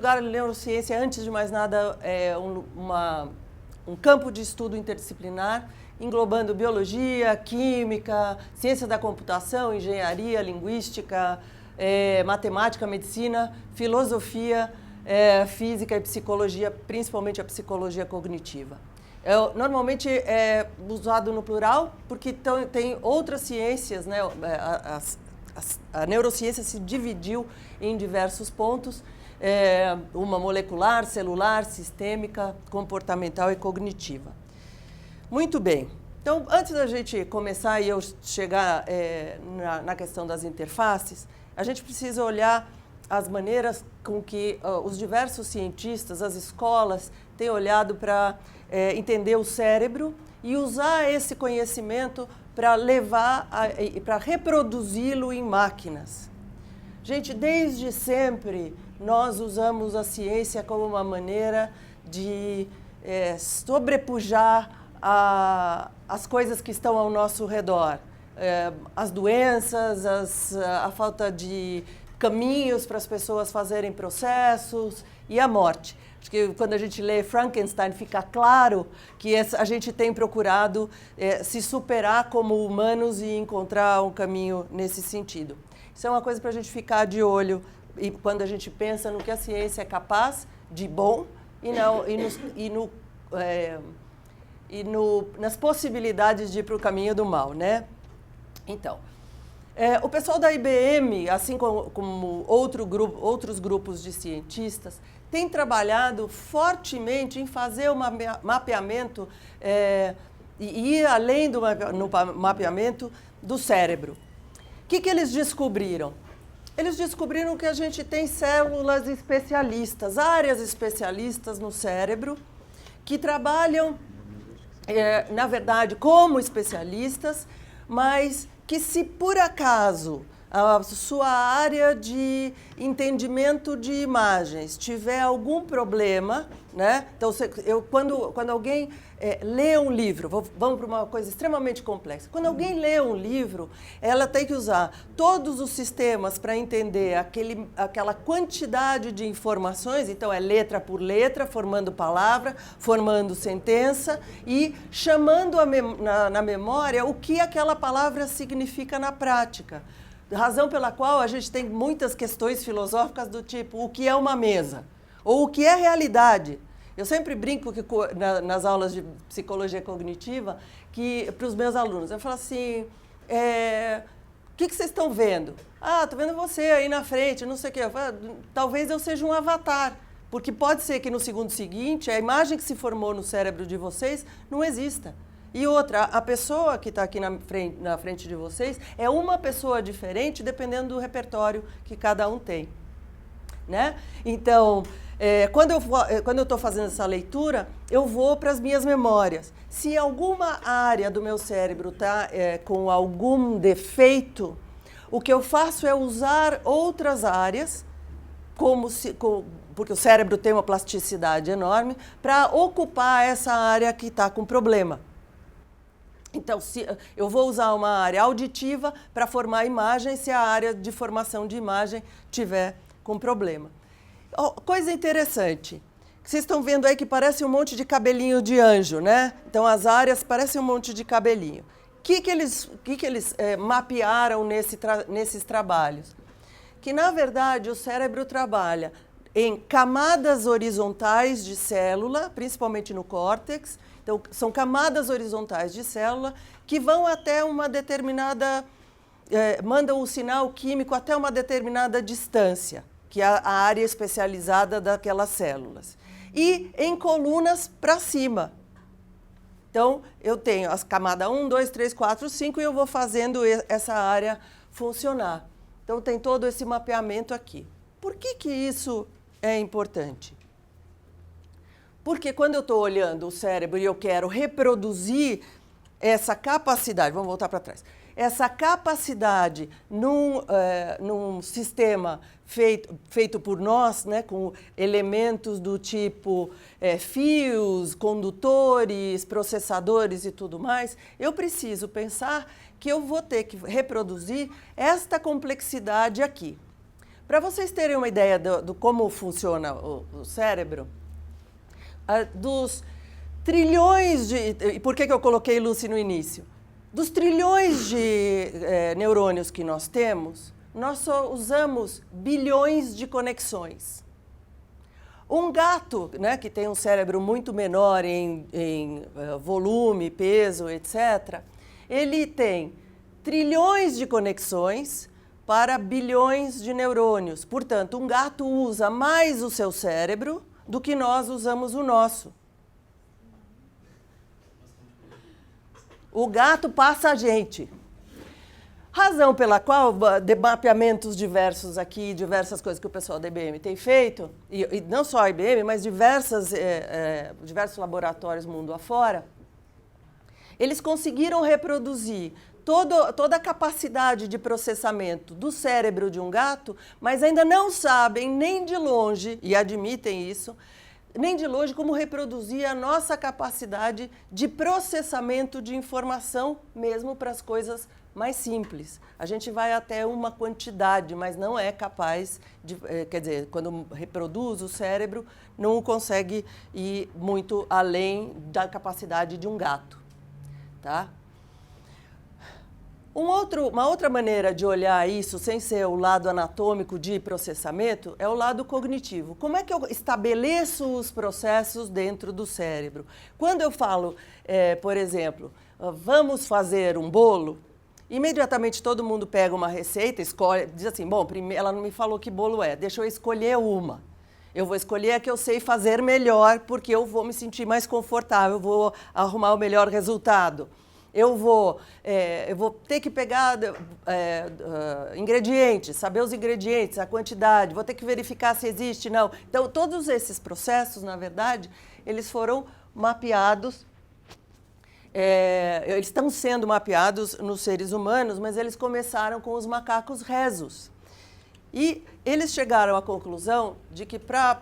lugar, a neurociência, antes de mais nada, é um campo de estudo interdisciplinar, englobando biologia, química, ciência da computação, engenharia, linguística, matemática, medicina, filosofia, física e psicologia, principalmente a psicologia cognitiva. Normalmente é usado no plural, porque tem outras ciências, né? A neurociência se dividiu em diversos pontos, uma molecular, celular, sistêmica, comportamental e cognitiva. Muito bem. Então, antes da gente começar e eu chegar na questão das interfaces, a gente precisa olhar as maneiras com que os diversos cientistas, as escolas, têm olhado para entender o cérebro e usar esse conhecimento para para reproduzi-lo em máquinas. Gente, desde sempre nós usamos a ciência como uma maneira de sobrepujar as coisas que estão ao nosso redor. As doenças, a falta de caminhos para as pessoas fazerem processos e a morte. Acho que quando a gente lê Frankenstein fica claro que a gente tem procurado se superar como humanos e encontrar um caminho nesse sentido. Isso é uma coisa para a gente ficar de olho e quando a gente pensa no que a ciência é capaz de bom nas possibilidades de ir para o caminho do mal, né? Então, o pessoal da IBM, assim como outros grupos de cientistas, tem trabalhado fortemente em fazer um mapeamento e ir além do mapeamento do cérebro. O que eles descobriram? Eles descobriram que a gente tem células especialistas, áreas especialistas no cérebro, que trabalham, na verdade, como especialistas, mas que se por acaso a sua área de entendimento de imagens tiver algum problema, né? Então, quando alguém lê um livro, vamos para uma coisa extremamente complexa. Quando alguém lê um livro, ela tem que usar todos os sistemas para entender aquela quantidade de informações, então é letra por letra, formando palavra, formando sentença e chamando na memória o que aquela palavra significa na prática. Razão pela qual a gente tem muitas questões filosóficas do tipo, o que é uma mesa? Ou o que é realidade? Eu sempre brinco nas aulas de psicologia cognitiva para os meus alunos. Eu falo assim, o que vocês estão vendo? Ah, estou vendo você aí na frente, não sei o quê. Eu falo, talvez eu seja um avatar, porque pode ser que no segundo seguinte a imagem que se formou no cérebro de vocês não exista. E outra, a pessoa que está aqui na frente de vocês é uma pessoa diferente dependendo do repertório que cada um tem, né? Então, quando eu estou fazendo essa leitura, eu vou para as minhas memórias. Se alguma área do meu cérebro está com algum defeito, o que eu faço é usar outras áreas, porque o cérebro tem uma plasticidade enorme, para ocupar essa área que está com problema. Então, eu vou usar uma área auditiva para formar imagem se a área de formação de imagem tiver com problema. Coisa interessante, vocês estão vendo aí que parece um monte de cabelinho de anjo, né? Então, as áreas parecem um monte de cabelinho. O que eles mapearam nesses trabalhos? Que, na verdade, o cérebro trabalha em camadas horizontais de célula, principalmente no córtex. Então, são camadas horizontais de célula que vão até uma determinada... mandam o sinal químico até uma determinada distância, que é a área especializada daquelas células. E em colunas para cima. Então, eu tenho as camadas 1, 2, 3, 4, 5 e eu vou fazendo essa área funcionar. Então, tem todo esse mapeamento aqui. Por que isso é importante? Porque quando eu estou olhando o cérebro e eu quero reproduzir essa capacidade, vamos voltar para trás, essa capacidade num sistema feito por nós, né, com elementos do tipo fios, condutores, processadores e tudo mais, eu preciso pensar que eu vou ter que reproduzir esta complexidade aqui. Para vocês terem uma ideia do como funciona o cérebro, dos trilhões de... E por que eu coloquei Lucy no início? Dos trilhões de neurônios que nós temos, nós só usamos bilhões de conexões. Um gato, né, que tem um cérebro muito menor em volume, peso, etc., ele tem trilhões de conexões para bilhões de neurônios. Portanto, um gato usa mais o seu cérebro do que nós usamos o nosso. O gato passa a gente. Razão pela qual mapeamentos diversos aqui, diversas coisas que o pessoal da IBM tem feito, e não só a IBM, mas diversos laboratórios mundo afora, eles conseguiram reproduzir toda a capacidade de processamento do cérebro de um gato, mas ainda não sabem nem de longe, e admitem isso, nem de longe como reproduzir a nossa capacidade de processamento de informação, mesmo para as coisas mais simples. A gente vai até uma quantidade, mas não é capaz de... Quer dizer, quando reproduz o cérebro, não consegue ir muito além da capacidade de um gato. Tá? Uma outra maneira de olhar isso, sem ser o lado anatômico de processamento, é o lado cognitivo. Como é que eu estabeleço os processos dentro do cérebro? Quando eu falo, por exemplo, vamos fazer um bolo, imediatamente todo mundo pega uma receita, escolhe, diz assim, bom, ela não me falou que bolo é, deixa eu escolher uma. Eu vou escolher a que eu sei fazer melhor, porque eu vou me sentir mais confortável, vou arrumar o melhor resultado. Eu vou ter que pegar ingredientes, saber os ingredientes, a quantidade, vou ter que verificar se existe, não. Então, todos esses processos, na verdade, eles foram mapeados, eles estão sendo mapeados nos seres humanos, mas eles começaram com os macacos rhesus. E eles chegaram à conclusão de que para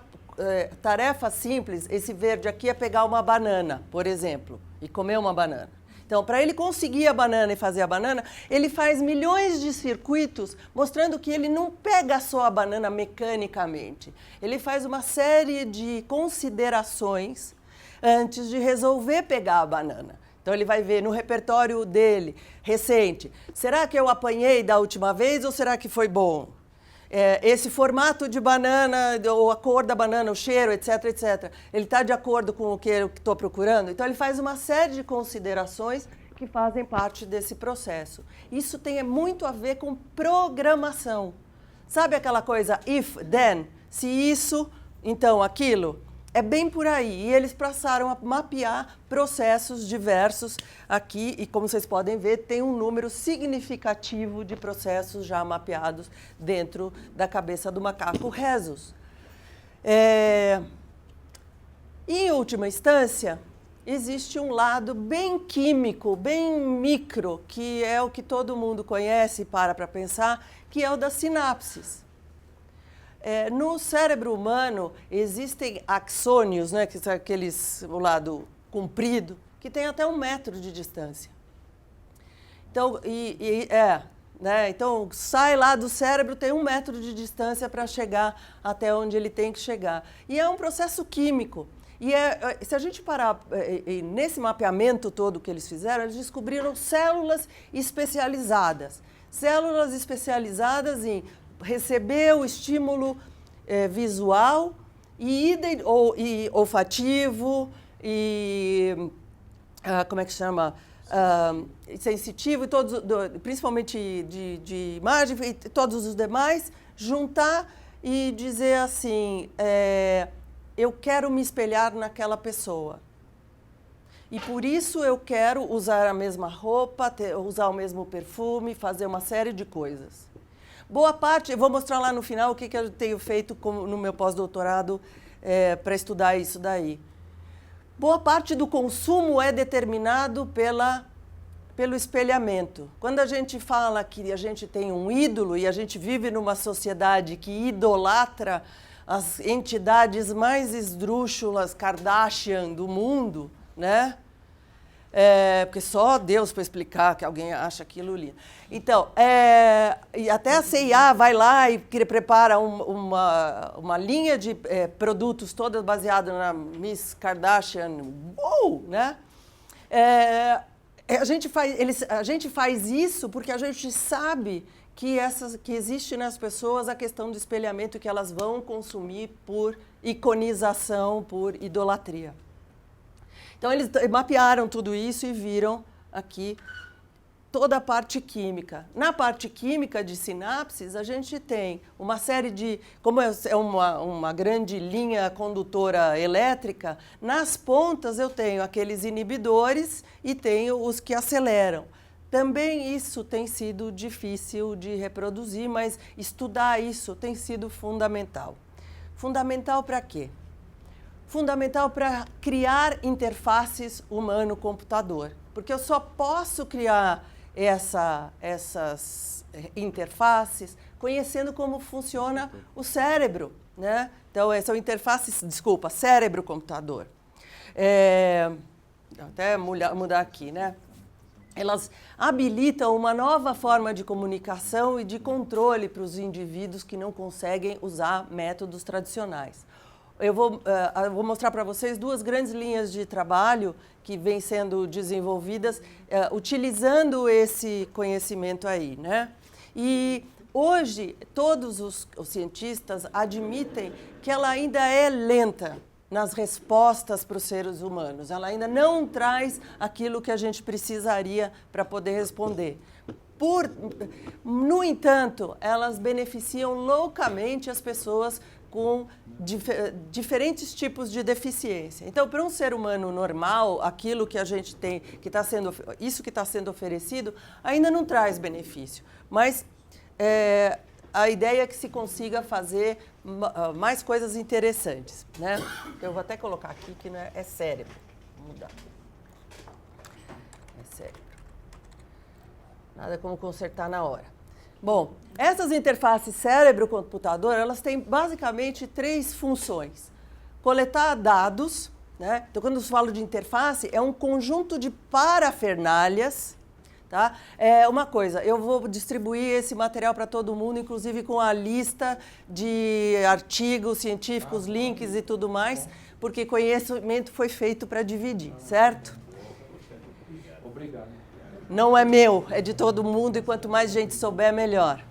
tarefa simples, esse verde aqui é pegar uma banana, por exemplo, e comer uma banana. Então, para ele conseguir a banana e fazer a banana, ele faz milhões de circuitos mostrando que ele não pega só a banana mecanicamente. Ele faz uma série de considerações antes de resolver pegar a banana. Então, ele vai ver no repertório dele, recente, será que eu apanhei da última vez ou será que foi bom? Esse formato de banana, ou a cor da banana, o cheiro, etc, etc. Ele está de acordo com o que eu estou procurando? Então, ele faz uma série de considerações que fazem parte desse processo. Isso tem muito a ver com programação. Sabe aquela coisa if, then? Se isso, então aquilo? É bem por aí. E eles passaram a mapear processos diversos aqui. E como vocês podem ver, tem um número significativo de processos já mapeados dentro da cabeça do macaco rhesus. Em última instância, existe um lado bem químico, bem micro, que é o que todo mundo conhece e para pensar, que é o das sinapses. No cérebro humano existem axônios, né, que são o lado comprido, que tem até 1 metro de distância. Então, então, sai lá do cérebro, tem 1 metro de distância para chegar até onde ele tem que chegar. E é um processo químico. E se a gente parar nesse mapeamento todo que eles fizeram, eles descobriram células especializadas. Células especializadas em receber o estímulo visual e olfativo e como é que chama? Sensitivo, e todos, principalmente de imagem e todos os demais, juntar e dizer assim, eu quero me espelhar naquela pessoa. E por isso eu quero usar a mesma roupa, usar o mesmo perfume, fazer uma série de coisas. Boa parte, eu vou mostrar lá no final o que eu tenho feito no meu pós-doutorado para estudar isso daí. Boa parte do consumo é determinado pelo espelhamento. Quando a gente fala que a gente tem um ídolo e a gente vive numa sociedade que idolatra as entidades mais esdrúxulas, Kardashian do mundo, né? porque só Deus para explicar que alguém acha aquilo lindo. Então, e até a CIA vai lá e prepara uma linha de produtos toda baseada na Miss Kardashian, né? A gente faz isso porque a gente sabe que existe nas pessoas a questão do espelhamento que elas vão consumir por iconização, por idolatria. Então, eles mapearam tudo isso e viram aqui toda a parte química. Na parte química de sinapses, a gente tem uma série de... Como é uma grande linha condutora elétrica, nas pontas eu tenho aqueles inibidores e tenho os que aceleram. Também isso tem sido difícil de reproduzir, mas estudar isso tem sido fundamental. Fundamental para quê? Fundamental para criar interfaces humano-computador. Porque eu só posso criar essas interfaces conhecendo como funciona o cérebro, né? Então, são interfaces, cérebro-computador. Até mudar aqui, né? Elas habilitam uma nova forma de comunicação e de controle para os indivíduos que não conseguem usar métodos tradicionais. Eu vou mostrar para vocês duas grandes linhas de trabalho que vêm sendo desenvolvidas utilizando esse conhecimento aí, né? E hoje todos os cientistas admitem que ela ainda é lenta nas respostas para os seres humanos. Ela ainda não traz aquilo que a gente precisaria para poder responder. No entanto, elas beneficiam loucamente as pessoas com diferentes tipos de deficiência. Então, para um ser humano normal, aquilo que a gente tem, isso que está sendo oferecido, ainda não traz benefício. Mas a ideia é que se consiga fazer mais coisas interessantes, né? Eu vou até colocar aqui que não é cérebro. Vou mudar. É cérebro. Nada como consertar na hora. Bom, essas interfaces cérebro-computador, elas têm basicamente 3 funções. Coletar dados, né? Então, quando eu falo de interface, é um conjunto de parafernálias, tá? Uma coisa, eu vou distribuir esse material para todo mundo, inclusive com a lista de artigos científicos, links e tudo mais, porque conhecimento foi feito para dividir, certo? Obrigado. Não é meu, é de todo mundo e quanto mais gente souber, melhor.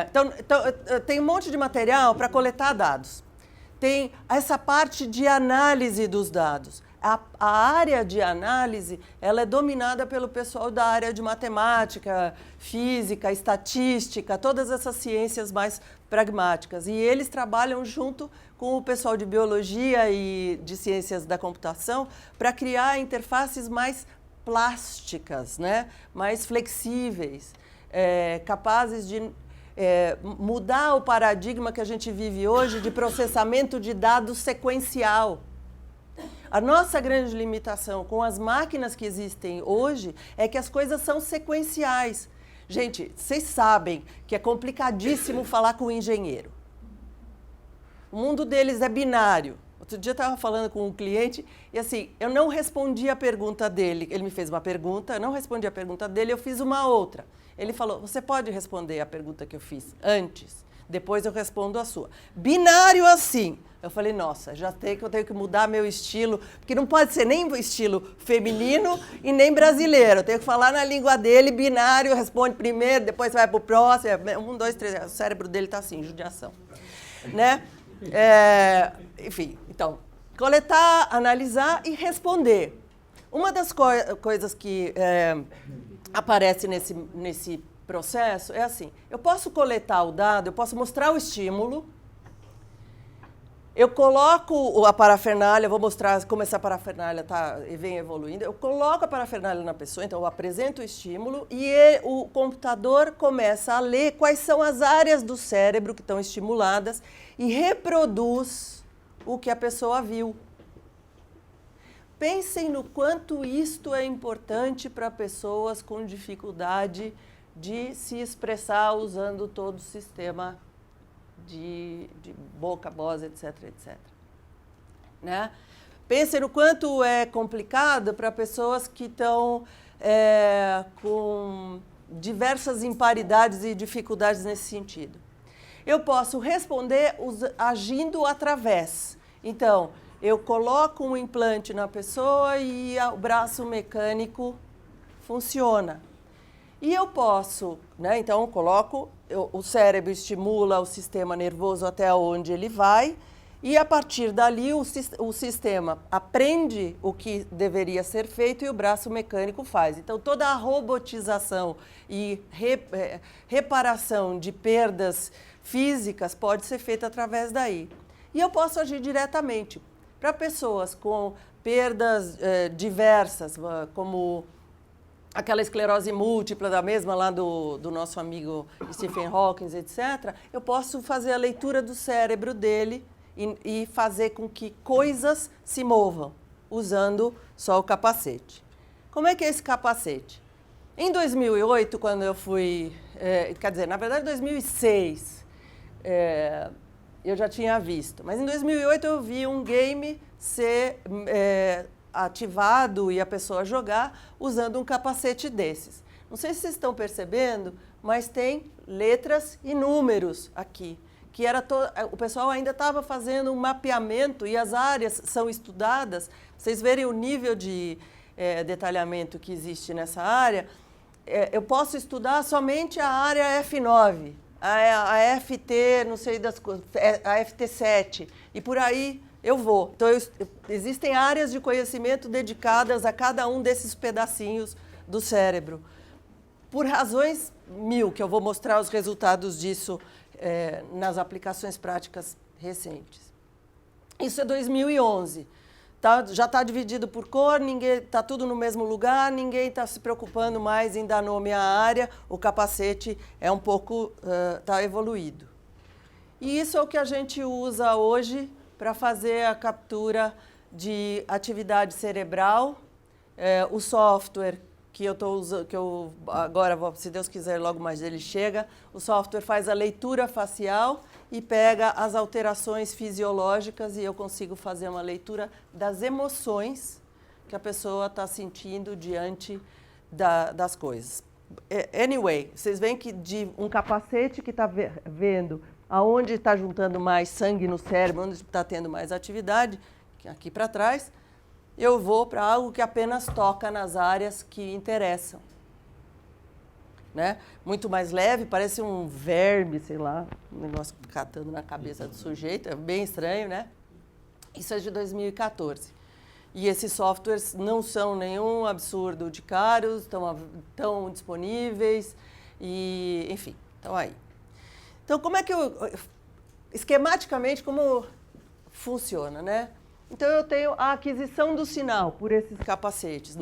Então, tem um monte de material para coletar dados. Tem essa parte de análise dos dados. A área de análise, ela é dominada pelo pessoal da área de matemática, física, estatística, todas essas ciências mais pragmáticas. E eles trabalham junto com o pessoal de biologia e de ciências da computação para criar interfaces mais plásticas, né? Mais flexíveis, capazes de mudar o paradigma que a gente vive hoje de processamento de dados sequencial. A nossa grande limitação com as máquinas que existem hoje é que as coisas são sequenciais. Gente, vocês sabem que é complicadíssimo falar com o engenheiro. O mundo deles é binário. Outro dia eu estava falando com um cliente e assim, eu não respondi a pergunta dele. Ele me fez uma pergunta, eu não respondi a pergunta dele, eu fiz uma outra. Ele falou, você pode responder a pergunta que eu fiz antes, depois eu respondo a sua. Binário assim. Eu falei, nossa, eu tenho que mudar meu estilo, porque não pode ser nem estilo feminino e nem brasileiro. Eu tenho que falar na língua dele, binário, responde primeiro, depois vai para o próximo. 1, 2, 3, o cérebro dele está assim, judiação. Né? Enfim, então, coletar, analisar e responder. Uma das coisas que aparece nesse processo é assim, eu posso coletar o dado, eu posso mostrar o estímulo, eu coloco a parafernália, vou mostrar como essa parafernália vem evoluindo, eu coloco a parafernália na pessoa, então eu apresento o estímulo e o computador começa a ler quais são as áreas do cérebro que estão estimuladas e reproduz o que a pessoa viu. Pensem no quanto isto é importante para pessoas com dificuldade de se expressar usando todo o sistema de boca, voz, etc, etc. Né? Pensem no quanto é complicado para pessoas que estão com diversas imparidades e dificuldades nesse sentido. Eu posso responder agindo através. Então, eu coloco um implante na pessoa e o braço mecânico funciona. E eu posso, né? Então, o cérebro estimula o sistema nervoso até onde ele vai, e a partir dali o sistema aprende o que deveria ser feito e o braço mecânico faz. Então, toda a robotização e reparação de perdas físicas pode ser feita através daí. E eu posso agir diretamente para pessoas com perdas diversas, como aquela esclerose múltipla da mesma lá do nosso amigo Stephen Hawking, etc., eu posso fazer a leitura do cérebro dele e fazer com que coisas se movam, usando só o capacete. Como é que é esse capacete? Em 2008, quando eu fui... quer dizer, na verdade, em 2006, eu já tinha visto. Mas em 2008 eu vi um game ser ativado e a pessoa jogar usando um capacete desses. Não sei se vocês estão percebendo, mas tem letras e números aqui. Que o pessoal ainda estava fazendo um mapeamento e as áreas são estudadas. Vocês verem o nível de detalhamento que existe nessa área. Eu posso estudar somente a área F9, a FT, não sei das coisas, a FT7, e por aí eu vou. Então, existem áreas de conhecimento dedicadas a cada um desses pedacinhos do cérebro. Por razões mil, que eu vou mostrar os resultados disso nas aplicações práticas recentes. Isso é 2011. Já está dividido por cor, está tudo no mesmo lugar, ninguém está se preocupando mais em dar nome à área, o capacete é um pouco, está evoluído. E isso é o que a gente usa hoje para fazer a captura de atividade cerebral. O software que eu estou usando, que eu agora, se Deus quiser, logo mais ele chega, o software faz a leitura facial e pega as alterações fisiológicas e eu consigo fazer uma leitura das emoções que a pessoa está sentindo diante das coisas. Anyway, vocês veem que de um capacete que está vendo aonde está juntando mais sangue no cérebro, onde está tendo mais atividade, aqui para trás, eu vou para algo que apenas toca nas áreas que interessam. Né? Muito mais leve, parece um verme, sei lá, um negócio catando na cabeça do sujeito, é bem estranho, né? Isso é de 2014. E esses softwares não são nenhum absurdo de caros, estão disponíveis, e, enfim, estão aí. Então, como é que esquematicamente, como funciona, né? Então, eu tenho a aquisição do sinal por esses capacetes,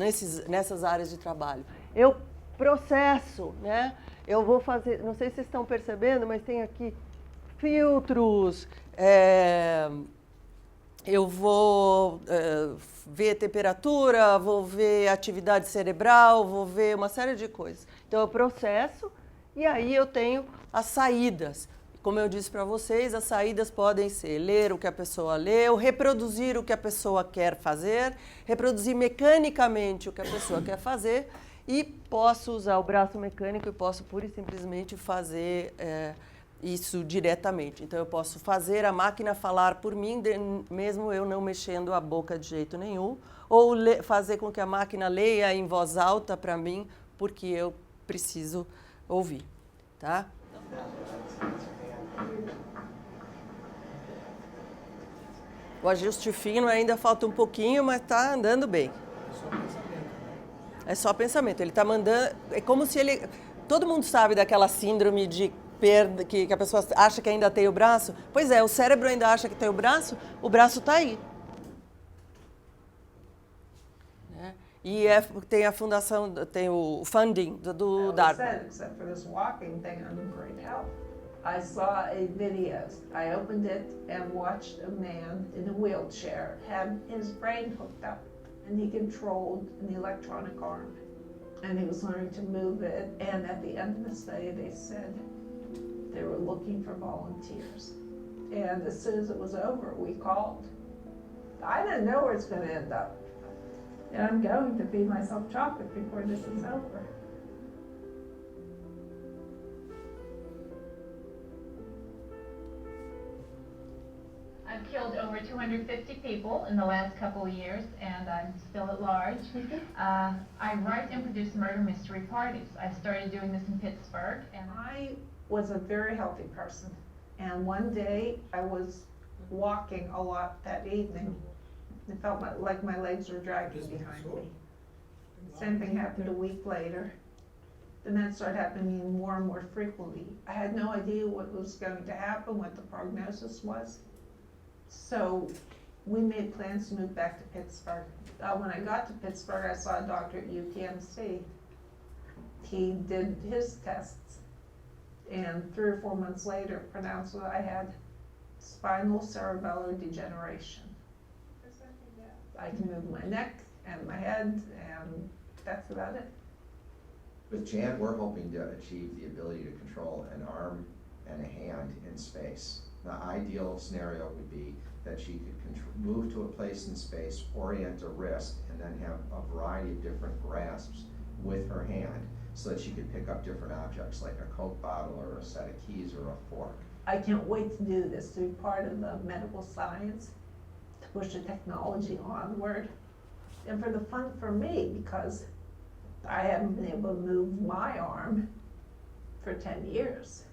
nessas áreas de trabalho. Eu processo, né? Eu vou fazer, não sei se vocês estão percebendo, mas tem aqui filtros, eu vou ver temperatura, vou ver atividade cerebral, vou ver uma série de coisas. Então, eu processo e aí eu tenho as saídas. Como eu disse para vocês, as saídas podem ser ler o que a pessoa leu, reproduzir o que a pessoa quer fazer, reproduzir mecanicamente o que a pessoa quer fazer e posso usar o braço mecânico e posso pura e simplesmente fazer isso diretamente. Então, eu posso fazer a máquina falar por mim, mesmo eu não mexendo a boca de jeito nenhum, ou fazer com que a máquina leia em voz alta para mim, porque eu preciso ouvir, tá? O ajuste fino ainda falta um pouquinho, mas está andando bem. É só pensamento. Ele está mandando... É como se ele... Todo mundo sabe daquela síndrome de perda, que a pessoa acha que ainda tem o braço? Pois é, o cérebro ainda acha que tem o braço está aí. Né? E tem a fundação, tem o funding do DARPA. Except for this walking thing, I'm in great health. I saw a video. I opened it and watched a man in a wheelchair had his brain hooked up, and he controlled an electronic arm, and he was learning to move it. And at the end of the study, they said they were looking for volunteers. And as soon as it was over, we called. I don't know where it's going to end up. And I'm going to feed myself chocolate before this is over. I've killed over 250 people in the last couple of years, and I'm still at large. I write and produce murder mystery parties. I started doing this in Pittsburgh, and I was a very healthy person. And one day I was walking a lot that evening. It felt like my legs were dragging behind me. Same thing happened a week later. Then that started happening more and more frequently. I had no idea what was going to happen, what the prognosis was. So we made plans to move back to Pittsburgh. When I got to Pittsburgh, I saw a doctor at UTMC. He did his tests, and 3 or 4 months later pronounced that I had spinal cerebellar degeneration. I can move my neck and my head, and that's about it. With Jan, we're hoping to achieve the ability to control an arm and a hand in space. The ideal scenario would be that she could move to a place in space, orient a wrist, and then have a variety of different grasps with her hand so that she could pick up different objects like a Coke bottle or a set of keys or a fork. I can't wait to do this, to be part of the medical science, to push the technology onward, and for the fun for me, because I haven't been able to move my arm for 10 years.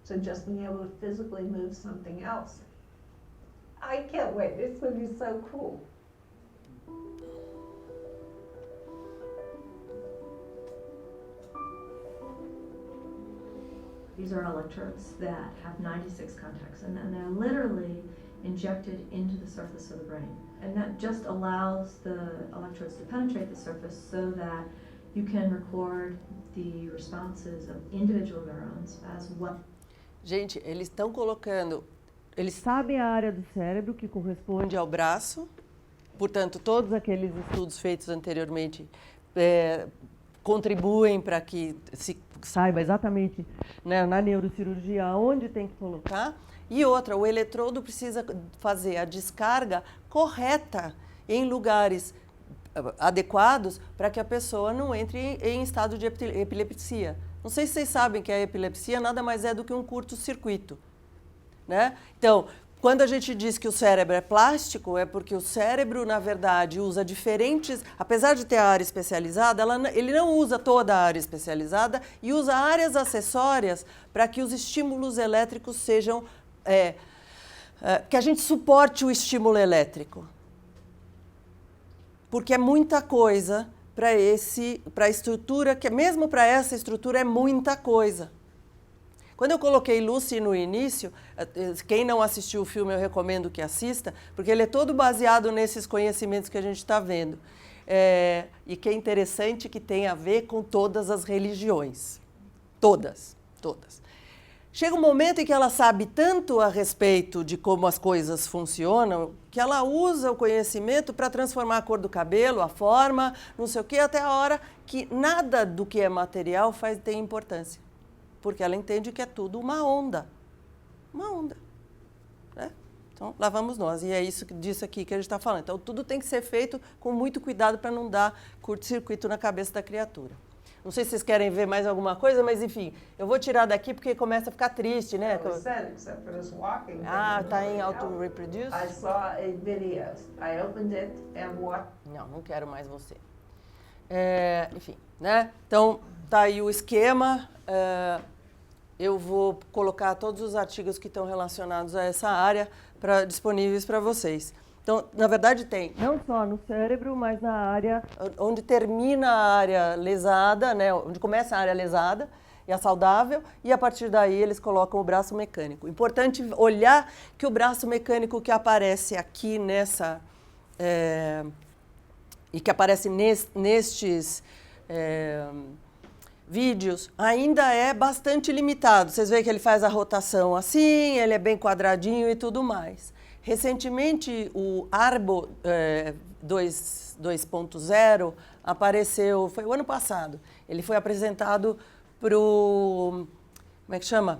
So just being able to physically move something else. I can't wait, it's gonna be so cool. These are electrodes that have 96 contacts, and they're literally injected into the surface of the brain. And that just allows the electrodes to penetrate the surface so that you can record the responses of individual neurons as well. Gente, eles estão colocando, eles sabem a área do cérebro que corresponde ao braço, portanto, todos aqueles estudos feitos anteriormente contribuem para que se saiba exatamente, né, na neurocirurgia onde tem que colocar. E outra, o eletrodo precisa fazer a descarga correta em lugares adequados para que a pessoa não entre em estado de epilepsia. Não sei se vocês sabem que a epilepsia nada mais é do que um curto-circuito, né? Então, quando a gente diz que o cérebro é plástico, é porque o cérebro, na verdade, usa diferentes... Apesar de ter a área especializada, ele não usa toda a área especializada e usa áreas acessórias para que os estímulos elétricos sejam... que a gente suporte o estímulo elétrico. Porque é muita coisa para a estrutura, que mesmo para essa estrutura é muita coisa. Quando eu coloquei Lucy no início, quem não assistiu o filme eu recomendo que assista, porque ele é todo baseado nesses conhecimentos que a gente está vendo. E que é interessante que tem a ver com todas as religiões. Todas. Chega um momento em que ela sabe tanto a respeito de como as coisas funcionam, que ela usa o conhecimento para transformar a cor do cabelo, a forma, não sei o quê, até a hora que nada do que é material tem importância. Porque ela entende que é tudo uma onda. Uma onda. Né? Então, lá vamos nós. E é isso disso aqui que a gente está falando. Então, tudo tem que ser feito com muito cuidado para não dar curto-circuito na cabeça da criatura. Não sei se vocês querem ver mais alguma coisa, mas enfim, eu vou tirar daqui porque começa a ficar triste, né? Tá em auto-reproduce? I saw a video. I opened it and watched. Não quero mais você. Enfim, né? Então, tá aí o esquema. Eu vou colocar todos os artigos que estão relacionados a essa área disponíveis para vocês. Então, na verdade, tem não só no cérebro, mas na área onde termina a área lesada, né, onde começa a área lesada e a saudável, e a partir daí eles colocam o braço mecânico. Importante olhar que o braço mecânico que aparece aqui nessa... e que aparece nestes vídeos, ainda é bastante limitado. Vocês veem que ele faz a rotação assim, ele é bem quadradinho e tudo mais. Recentemente, o Arbo 2.0 apareceu, foi o ano passado. Ele foi apresentado para o, como é que chama?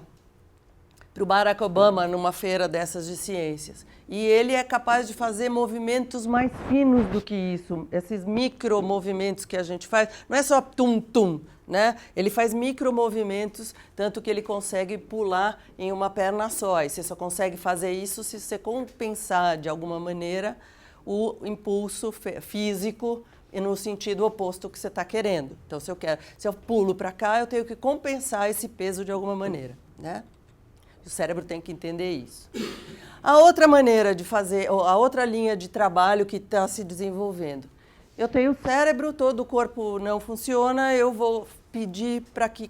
para o Barack Obama numa feira dessas de ciências. E ele é capaz de fazer movimentos mais finos do que isso. Esses micromovimentos que a gente faz, não é só tum-tum, né? Ele faz micromovimentos, tanto que ele consegue pular em uma perna só. E você só consegue fazer isso se você compensar, de alguma maneira, o impulso físico no sentido oposto que você está querendo. Então, se eu pulo para cá, eu tenho que compensar esse peso de alguma maneira, né? O cérebro tem que entender isso. A outra maneira de fazer, a outra linha de trabalho que está se desenvolvendo. Eu tenho o cérebro, todo o corpo não funciona, eu vou pedir para que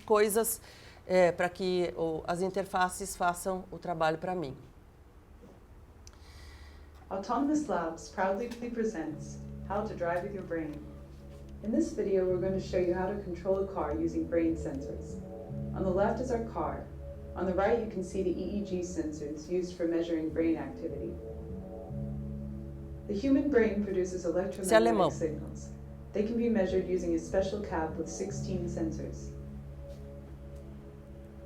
para que as interfaces façam o trabalho para mim. Autonomous Labs proudly presents How to Drive with Your Brain. In this video, we're going to show you how to control a car using brain sensors. On the left is our car. On the right, you can see the EEG sensors used for measuring brain activity. The human brain produces electromagnetic signals. They can be measured using a special cap with 16 sensors.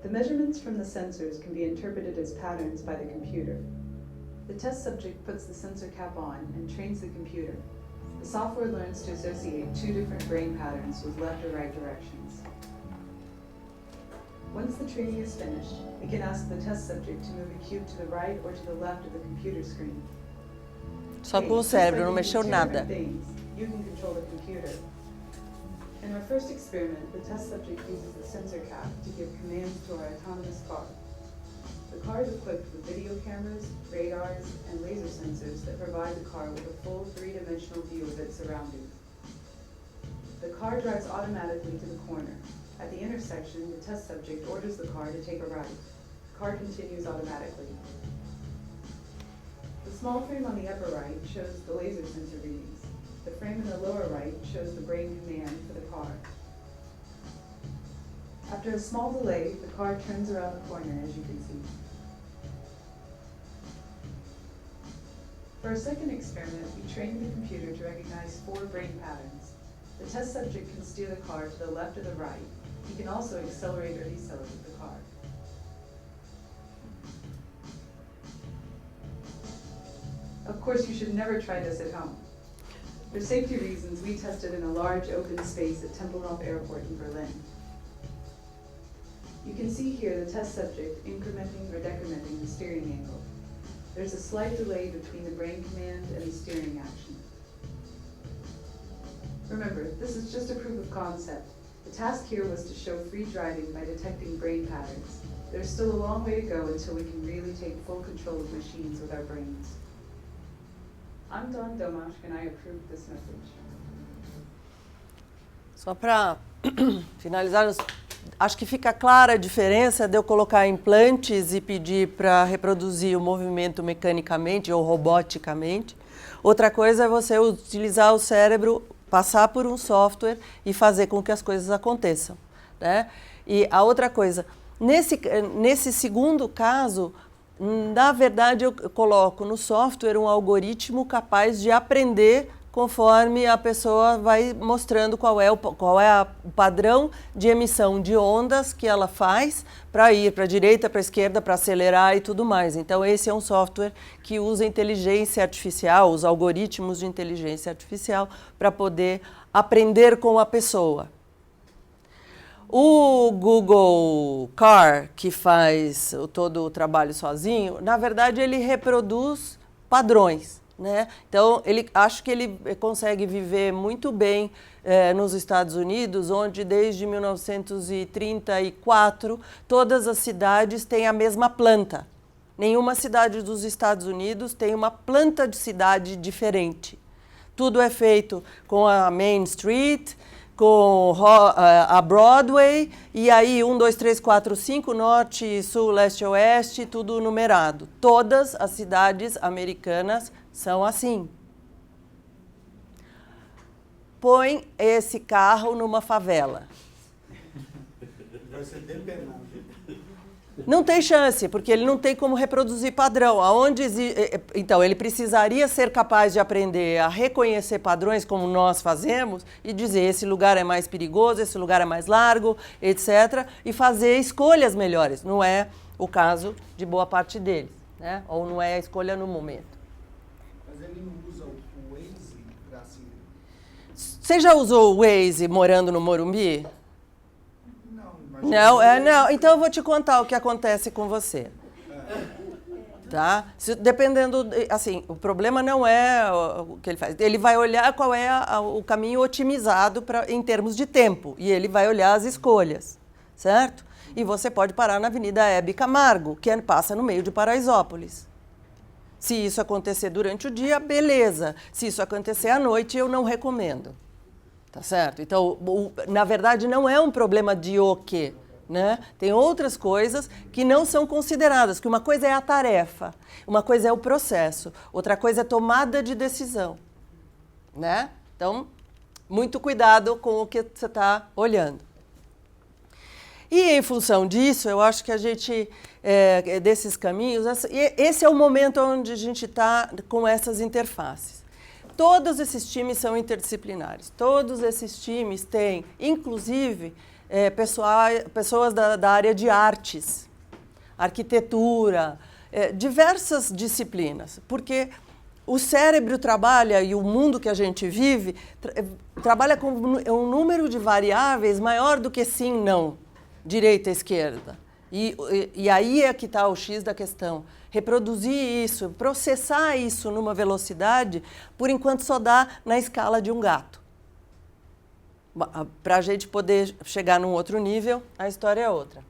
The measurements from the sensors can be interpreted as patterns by the computer. The test subject puts the sensor cap on and trains the computer. The software learns to associate two different brain patterns with left or right directions. Once the training is finished, we can ask the test subject to move a cube to the right or to the left of the computer screen. Só com o cérebro, não mexeu nada. You can control the computer. In our first experiment, the test subject uses the sensor cap to give commands to our autonomous car. The car is equipped with video cameras, radars, and laser sensors that provide the car with a full three-dimensional view of its surroundings. The car drives automatically to the corner. At the intersection, the test subject orders the car to take a right. The car continues automatically. The small frame on the upper right shows the laser sensor readings. The frame in the lower right shows the brain command for the car. After a small delay, the car turns around the corner, as you can see. For our second experiment, we trained the computer to recognize 4 brain patterns. The test subject can steer the car to the left or the right. He can also accelerate or decelerate the car. Of course, you should never try this at home. For safety reasons, we tested in a large open space at Tempelhof Airport in Berlin. You can see here the test subject incrementing or decrementing the steering angle. There's a slight delay between the brain command and the steering action. Remember, this is just a proof of concept. The task here was to show free driving by detecting brain patterns. There's still a long way to go until we can really take full control of machines with our brains. I'm Dawn Domash, and I approve this message. Só para finalizar, acho que fica clara a diferença de eu colocar implantes e pedir para reproduzir o movimento mecanicamente ou roboticamente. Outra coisa é você utilizar o cérebro, passar por um software e fazer com que as coisas aconteçam, né? E a outra coisa, nesse segundo caso, na verdade eu coloco no software um algoritmo capaz de aprender conforme a pessoa vai mostrando qual é o padrão de emissão de ondas que ela faz para ir para a direita, para a esquerda, para acelerar e tudo mais. Então, esse é um software que usa inteligência artificial, os algoritmos de inteligência artificial, para poder aprender com a pessoa. O Google Car, que faz todo o trabalho sozinho, na verdade, ele reproduz padrões, né? Então, acho que ele consegue viver muito bem nos Estados Unidos, onde desde 1934 todas as cidades têm a mesma planta. Nenhuma cidade dos Estados Unidos tem uma planta de cidade diferente. Tudo é feito com a Main Street, com a Broadway, e aí 1, 2, 3, 4, 5, norte, sul, leste, oeste, tudo numerado. Todas as cidades americanas são assim. Põe esse carro numa favela. Vai ser depenado. Não tem chance, porque ele não tem como reproduzir padrão. Então, ele precisaria ser capaz de aprender a reconhecer padrões como nós fazemos e dizer esse lugar é mais perigoso, esse lugar é mais largo, etc. E fazer escolhas melhores. Não é o caso de boa parte deles, né? Ou não é a escolha no momento. Mas ele não usa o Waze para assim. Você já usou o Waze morando no Morumbi? Não, Não. Então eu vou te contar o que acontece com você. Tá? Dependendo, assim, o problema não é o que ele faz. Ele vai olhar qual é o caminho otimizado em termos de tempo. E ele vai olhar as escolhas, certo? E você pode parar na Avenida Hebe Camargo, que passa no meio de Paraisópolis. Se isso acontecer durante o dia, beleza. Se isso acontecer à noite, eu não recomendo. Tá certo? Então, na verdade, não é um problema de o quê, né? Tem outras coisas que não são consideradas, que uma coisa é a tarefa, uma coisa é o processo, outra coisa é tomada de decisão, né? Então, muito cuidado com o que você está olhando. E em função disso, eu acho que a gente, desses caminhos, esse é o momento onde a gente está com essas interfaces. Todos esses times são interdisciplinares, todos esses times têm, inclusive, pessoas da área de artes, arquitetura, diversas disciplinas, porque o cérebro trabalha, e o mundo que a gente vive, trabalha com um número de variáveis maior do que sim, não, direita, esquerda. E aí é que está o X da questão. Reproduzir isso, processar isso numa velocidade, por enquanto só dá na escala de um gato. Para a gente poder chegar num outro nível, a história é outra.